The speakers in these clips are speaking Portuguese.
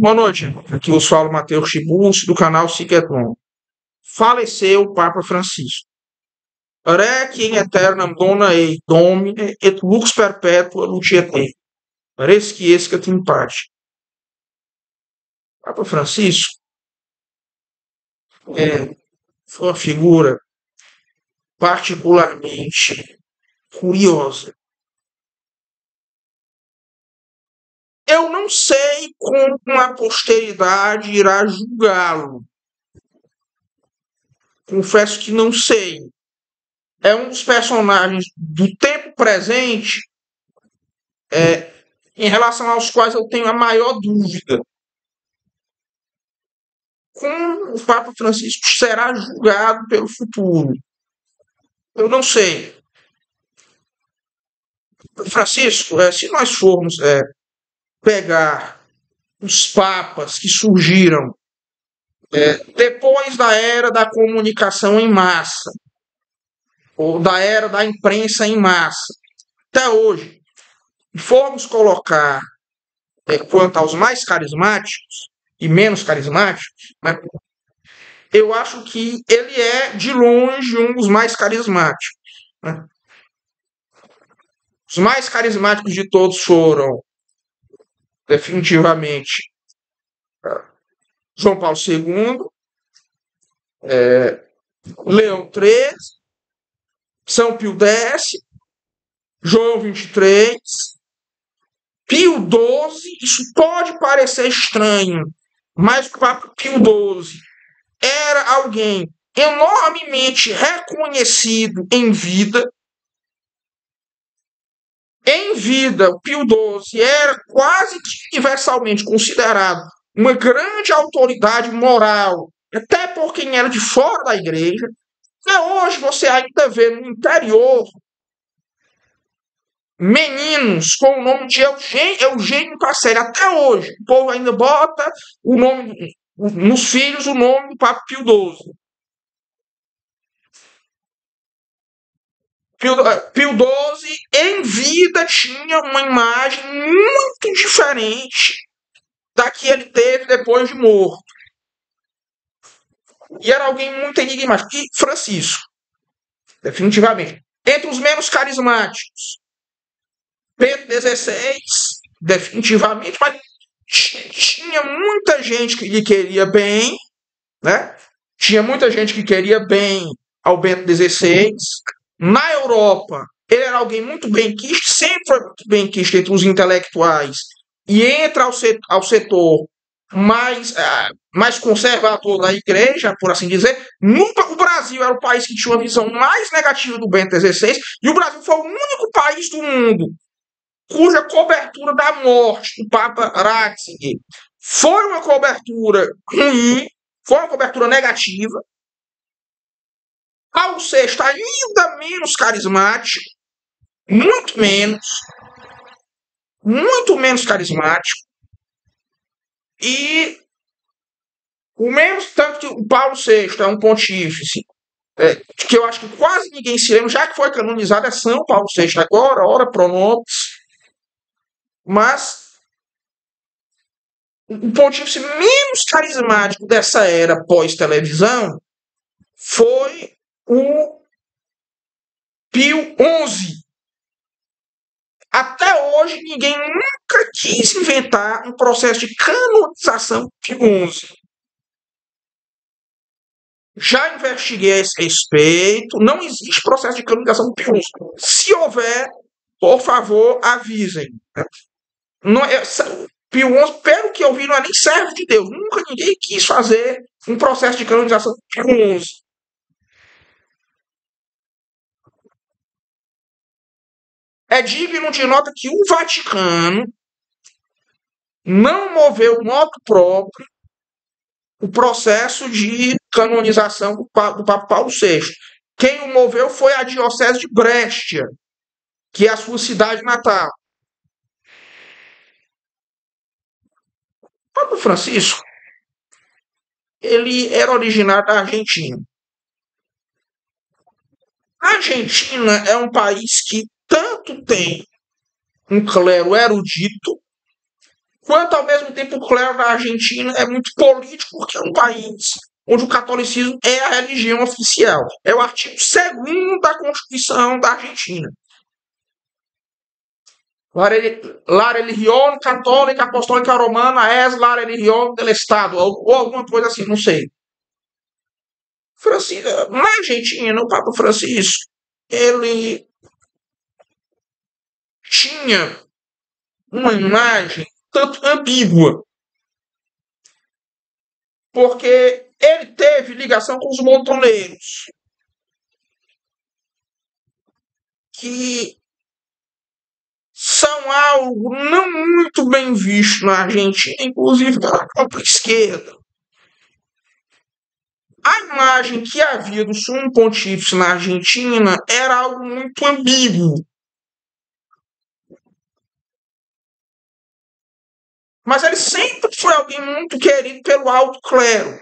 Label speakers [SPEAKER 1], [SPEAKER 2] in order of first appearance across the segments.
[SPEAKER 1] Boa noite. Aqui vos fala Matheus Tiburcio, do canal Siqueton. Faleceu o Papa Francisco. Requiem in aeternam dona ei Domine et lux perpetua luceate. Resquiescat in pace. Papa Francisco foi uma figura particularmente curiosa. Eu não sei como a posteridade irá julgá-lo. Confesso que não sei. É um dos personagens do tempo presente em relação aos quais eu tenho a maior dúvida. Como o Papa Francisco será julgado pelo futuro? Eu não sei. Francisco, se nós formos pegar os papas que surgiram depois da era da comunicação em massa, ou da era da imprensa em massa, até hoje, e formos colocar quanto aos mais carismáticos e menos carismáticos, né, eu acho que ele é, de longe, um dos mais carismáticos. Né? Os mais carismáticos de todos foram, definitivamente, João Paulo II, Leão XIII, São Pio X, João XXIII, Pio XII. Isso pode parecer estranho, mas o Papa Pio XII era alguém enormemente reconhecido em vida. Em vida, o Pio XII era quase que universalmente considerado uma grande autoridade moral, até por quem era de fora da igreja. Até hoje você ainda vê no interior meninos com o nome de Eugênio Passério. Até hoje o povo ainda bota o nome nos filhos, o nome do Papa Pio XII. Pio XII, em vida, tinha uma imagem muito diferente da que ele teve depois de morto. E era alguém muito enigmático. E Francisco, definitivamente. Entre os menos carismáticos, Bento XVI, definitivamente, mas tinha muita gente que lhe queria bem, né? Tinha muita gente que queria bem ao Bento XVI. Na Europa, ele era alguém muito benquisto, sempre foi muito benquisto entre os intelectuais e entra ao setor mais conservador da igreja, por assim dizer. Nunca o Brasil era o país que tinha uma visão mais negativa do Bento XVI, e o Brasil foi o único país do mundo cuja cobertura da morte do Papa Ratzinger foi uma cobertura ruim, foi uma cobertura negativa. Paulo VI, ainda menos carismático, muito menos carismático, e o menos tanto que o Paulo VI é um pontífice que eu acho que quase ninguém se lembra, já que foi canonizado, é São Paulo VI agora, ora pro nobis, mas o pontífice menos carismático dessa era pós-televisão foi o Pio XI. Até hoje, ninguém nunca quis inventar um processo de canonização do Pio XI. Já investiguei a esse respeito. Não existe processo de canonização do Pio XI. Se houver, por favor, avisem. Não é, Pio XI, pelo que eu vi, não é nem servo de Deus. Nunca ninguém quis fazer um processo de canonização do Pio XI. É digno de nota que o Vaticano não moveu motu próprio o processo de canonização do Papa Paulo VI. Quem o moveu foi a Diocese de Brescia, que é a sua cidade natal. O Papa Francisco, ele era originário da Argentina. A Argentina é um país que tanto tem um clero erudito, quanto ao mesmo tempo o clero da Argentina é muito político, porque é um país onde o catolicismo é a religião oficial. É o artigo 2º da Constituição da Argentina. La religión católica apostólica romana es la religión del Estado, ou alguma coisa assim, não sei. Na Argentina, o Papa Francisco, ele tinha uma imagem tanto ambígua, porque ele teve ligação com os montoneiros, que são algo não muito bem visto na Argentina, inclusive pela própria esquerda. A imagem que havia do sumo pontífice na Argentina era algo muito ambíguo. Mas ele sempre foi alguém muito querido pelo alto clero.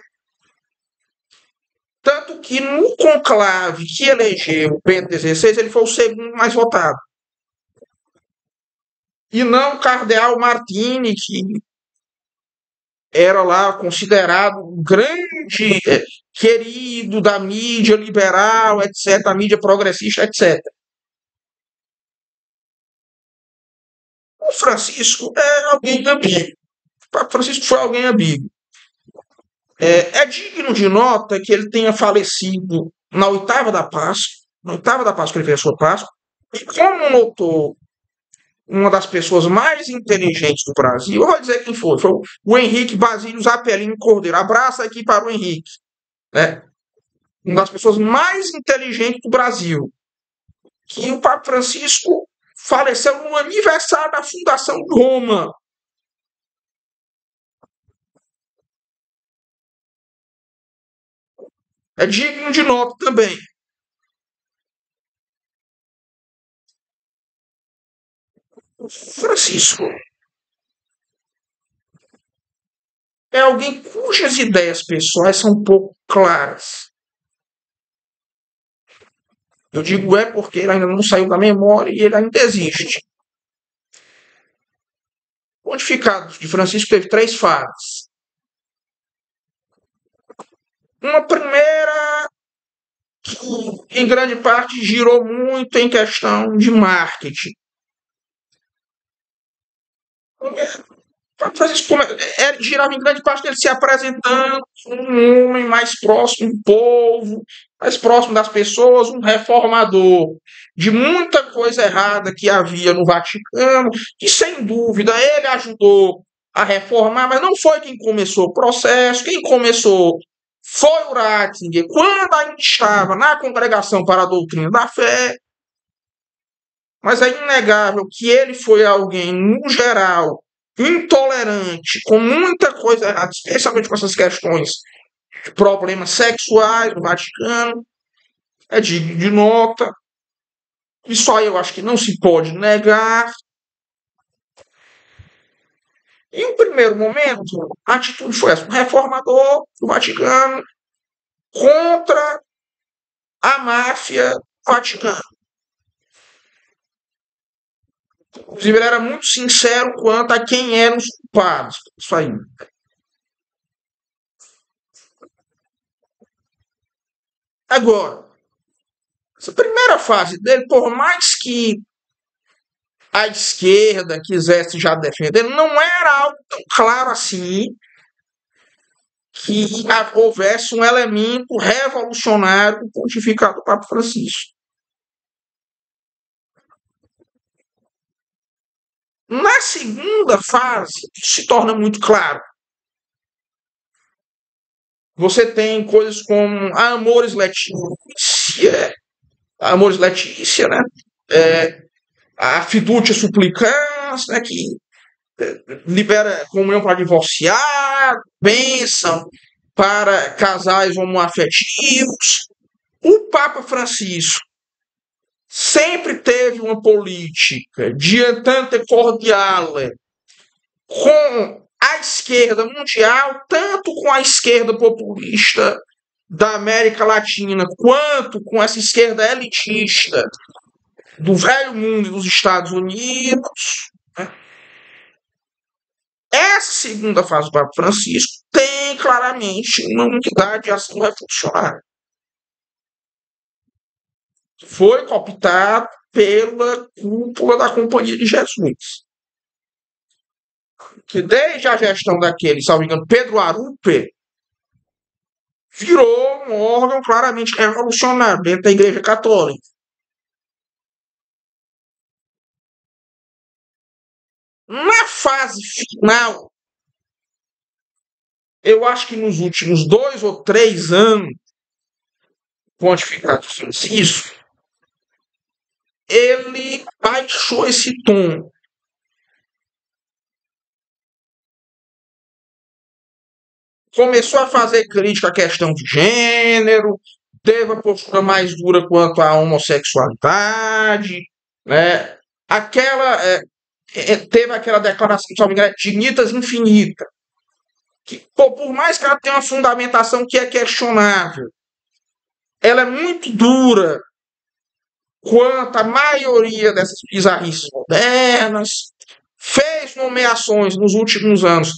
[SPEAKER 1] Tanto que no conclave que elegeu Bento XVI, ele foi o segundo mais votado. E não o cardeal Martini, que era lá considerado um grande querido da mídia liberal, etc., a mídia progressista, etc. O Francisco é alguém ambíguo. O Papa Francisco foi alguém ambíguo. É digno de nota que ele tenha falecido na oitava da Páscoa que ele fez a sua Páscoa, e como notou uma das pessoas mais inteligentes do Brasil, eu vou dizer quem foi o Henrique Basílio Zapelini Cordeiro. Abraço aqui para o Henrique. Né? Uma das pessoas mais inteligentes do Brasil, que o Papa Francisco faleceu no aniversário da fundação de Roma. É digno de nota também. Francisco é alguém cujas ideias pessoais são um pouco claras. Eu digo porque ele ainda não saiu da memória e ele ainda existe. O pontificado de Francisco teve 3 fases. Uma primeira que, em grande parte, girou muito em questão de marketing. Francisco girava em grande parte dele se apresentando um homem mais próximo do povo, mais próximo das pessoas, um reformador de muita coisa errada que havia no Vaticano, que sem dúvida ele ajudou a reformar, mas não foi quem começou o processo. Quem começou foi o Ratzinger, quando ainda estava na Congregação para a Doutrina da Fé. Mas é inegável que ele foi alguém, no geral, intolerante, com muita coisa errada, especialmente com essas questões de problemas sexuais no Vaticano. É digno de nota. Isso aí eu acho que não se pode negar. Em um primeiro momento, a atitude foi essa: um reformador do Vaticano contra a máfia vaticana. Inclusive, ele era muito sincero quanto a quem eram os culpados. Isso aí. Agora, essa primeira fase dele, por mais que a esquerda quisesse já defender, não era algo tão claro assim que houvesse um elemento revolucionário do pontificado do Papa Francisco. Na segunda fase, isso se torna muito claro. Você tem coisas como a Amoris Laetitia, né? A Fiducia Supplicans, né? Que libera comunhão para divorciar, bênção para casais homoafetivos. O Papa Francisco sempre teve uma política de entente cordiale com a esquerda mundial, tanto com a esquerda populista da América Latina, quanto com essa esquerda elitista do velho mundo e dos Estados Unidos. Né? Essa segunda fase do Papa Francisco tem claramente uma unidade de ação revolucionária. Foi cooptado pela cúpula da Companhia de Jesus, que desde a gestão daquele, salvo engano, Pedro Arupe, virou um órgão claramente revolucionário dentro da Igreja Católica. Na fase final, eu acho que nos últimos 2 ou 3 anos, pontificado Francisco, ele baixou esse tom. Começou a fazer crítica à questão de gênero, teve a postura mais dura quanto à homossexualidade, né? Teve aquela declaração, se não me engano, dignitas infinita, que, pô, por mais que ela tenha uma fundamentação que é questionável, ela é muito dura quanto à maioria dessas bizarrices modernas, fez nomeações nos últimos anos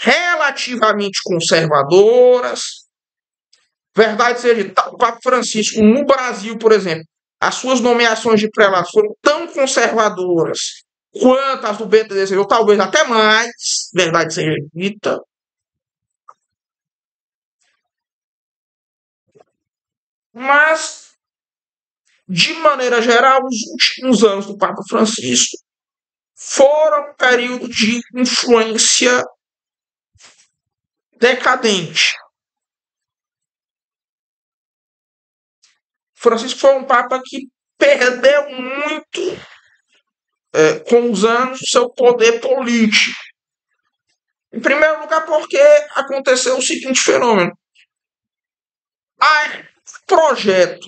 [SPEAKER 1] relativamente conservadoras. Verdade seja dita, o Papa Francisco, no Brasil, por exemplo, as suas nomeações de prelados foram tão conservadoras quanto as do BTDC, ou talvez até mais, verdade seja dita. Mas, de maneira geral, os últimos anos do Papa Francisco foram um período de influência decadente. Francisco foi um Papa que perdeu muito, com os anos, o seu poder político. Em primeiro lugar, porque aconteceu o seguinte fenômeno. O projeto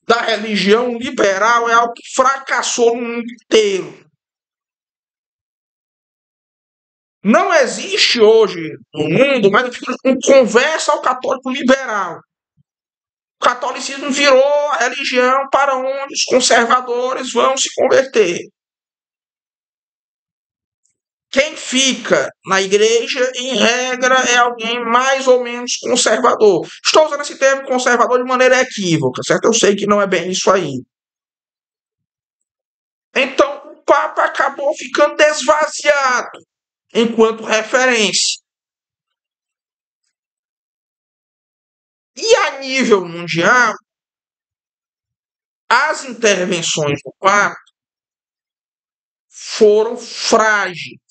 [SPEAKER 1] da religião liberal é algo que fracassou no mundo inteiro. Não existe hoje no mundo mais um conversa ao católico liberal. O catolicismo virou a religião para onde os conservadores vão se converter. Quem fica na igreja, em regra, é alguém mais ou menos conservador. Estou usando esse termo conservador de maneira equívoca, certo? Eu sei que não é bem isso aí. Então, o Papa acabou ficando desvaziado enquanto referência. E a nível mundial, as intervenções do Papa foram frágeis.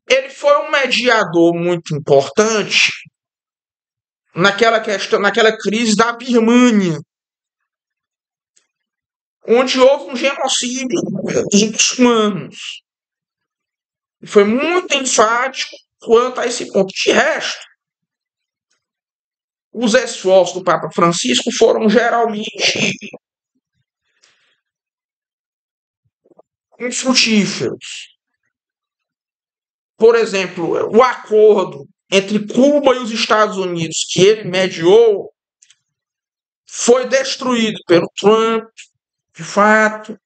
[SPEAKER 1] Ele foi um mediador muito importante naquela crise da Birmânia, onde houve um genocídio dos muçulmanos. E foi muito enfático quanto a esse ponto. De resto, os esforços do Papa Francisco foram geralmente infrutíferos. Por exemplo, o acordo entre Cuba e os Estados Unidos, que ele mediou, foi destruído pelo Trump, de fato.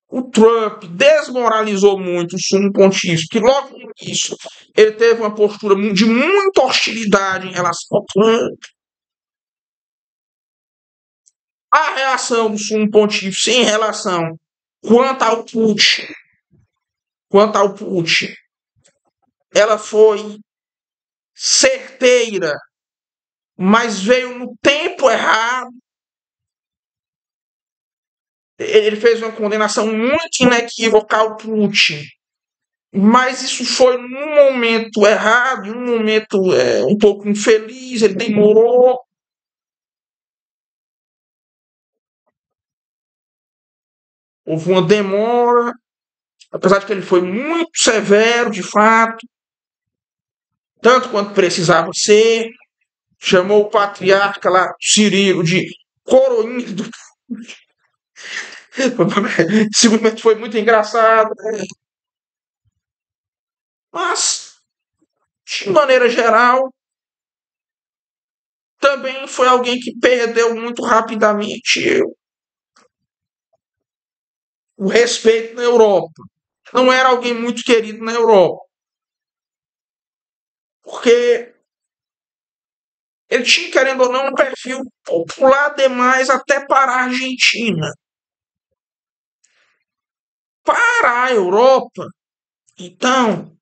[SPEAKER 1] O Trump desmoralizou muito o sumo pontífice, que logo no início ele teve uma postura de muita hostilidade em relação ao Trump. A reação do sumo pontífice em relação quanto ao Putin, ela foi certeira, mas veio no tempo errado. Ele fez uma condenação muito inequívoca ao Putin, mas isso foi num momento errado, num momento um pouco infeliz, ele demorou. Houve uma demora, apesar de que ele foi muito severo, de fato, tanto quanto precisava ser. Chamou o patriarca lá, Cirilo, de coroinha do. Simplesmente foi muito engraçado. Mas, de maneira geral, também foi alguém que perdeu muito rapidamente o respeito na Europa. Não era alguém muito querido na Europa, porque ele tinha, querendo ou não, um perfil popular demais até para a Argentina. Para a Europa, então,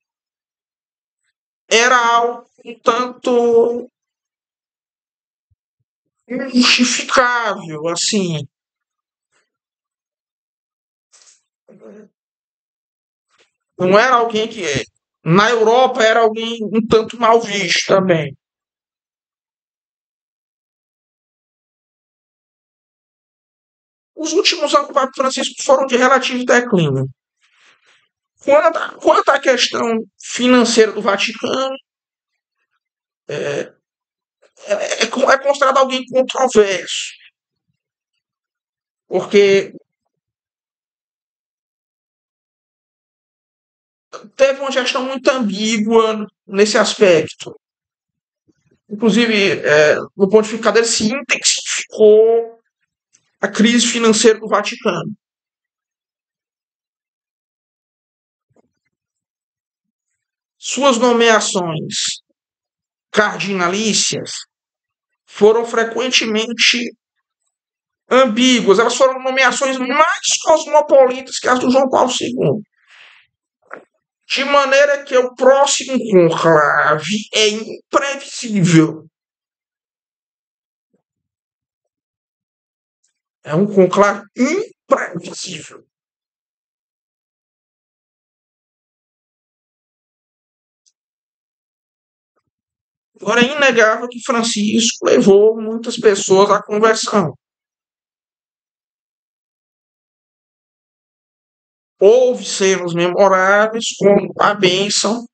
[SPEAKER 1] era algo um tanto injustificável, assim. Não era alguém que. Na Europa era alguém um tanto mal visto também. Os últimos anos do Papa Francisco foram de relativo declínio. Quanto à questão financeira do Vaticano, é considerado alguém controverso, porque teve uma gestão muito ambígua nesse aspecto. Inclusive, no pontificado, ele se intensificou a crise financeira do Vaticano. Suas nomeações cardinalícias foram frequentemente ambíguas, elas foram nomeações mais cosmopolitas que as do João Paulo II. De maneira que o próximo conclave é imprevisível. É um conclave imprevisível. Agora, é inegável que Francisco levou muitas pessoas à conversão. Houve cenas memoráveis, como a bênção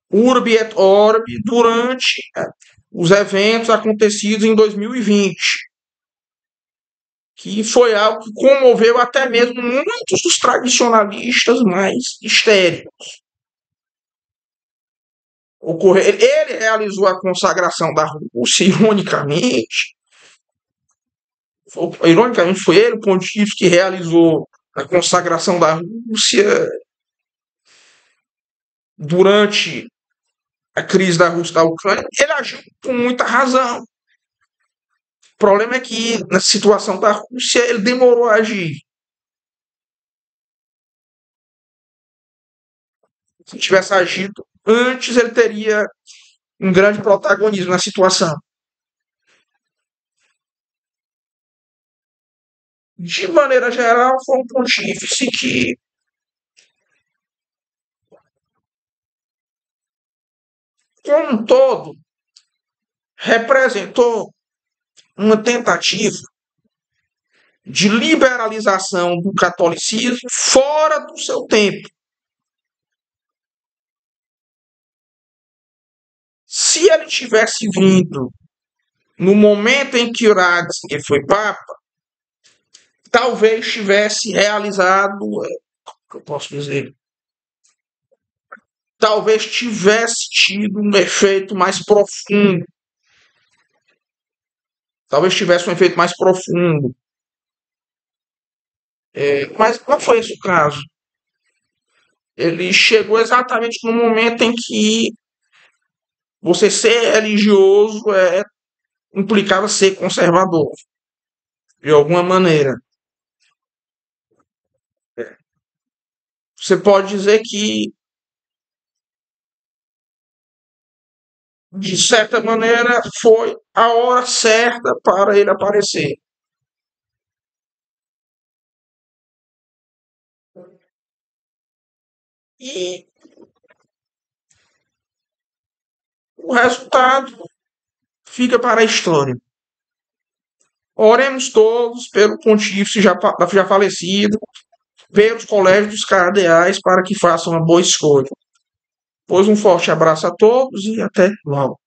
[SPEAKER 1] Urbi et Orbi durante os eventos acontecidos em 2020, que foi algo que comoveu até mesmo muitos dos tradicionalistas mais histéricos. Ele realizou a consagração da Rússia, ironicamente foi ele, o pontífice, que realizou a consagração da Rússia durante a crise da Rússia da Ucrânia. Ele agiu com muita razão. O problema é que, na situação da Rússia, ele demorou a agir. Se tivesse agido antes, ele teria um grande protagonismo na situação. De maneira geral, foi um pontífice que, como um todo, representou uma tentativa de liberalização do catolicismo fora do seu tempo. Se ele tivesse vindo no momento em que Ratzinger foi Papa, talvez tivesse realizado, eu posso dizer, talvez tivesse tido um efeito mais profundo. Talvez tivesse um efeito mais profundo. Mas não foi esse o caso. Ele chegou exatamente no momento em que você ser religioso implicava ser conservador, de alguma maneira. Você pode dizer que, de certa maneira, foi a hora certa para ele aparecer. E o resultado fica para a história. Oremos todos pelo pontífice já falecido, pelos colégios dos cardeais, para que façam uma boa escolha. Pois um forte abraço a todos e até logo.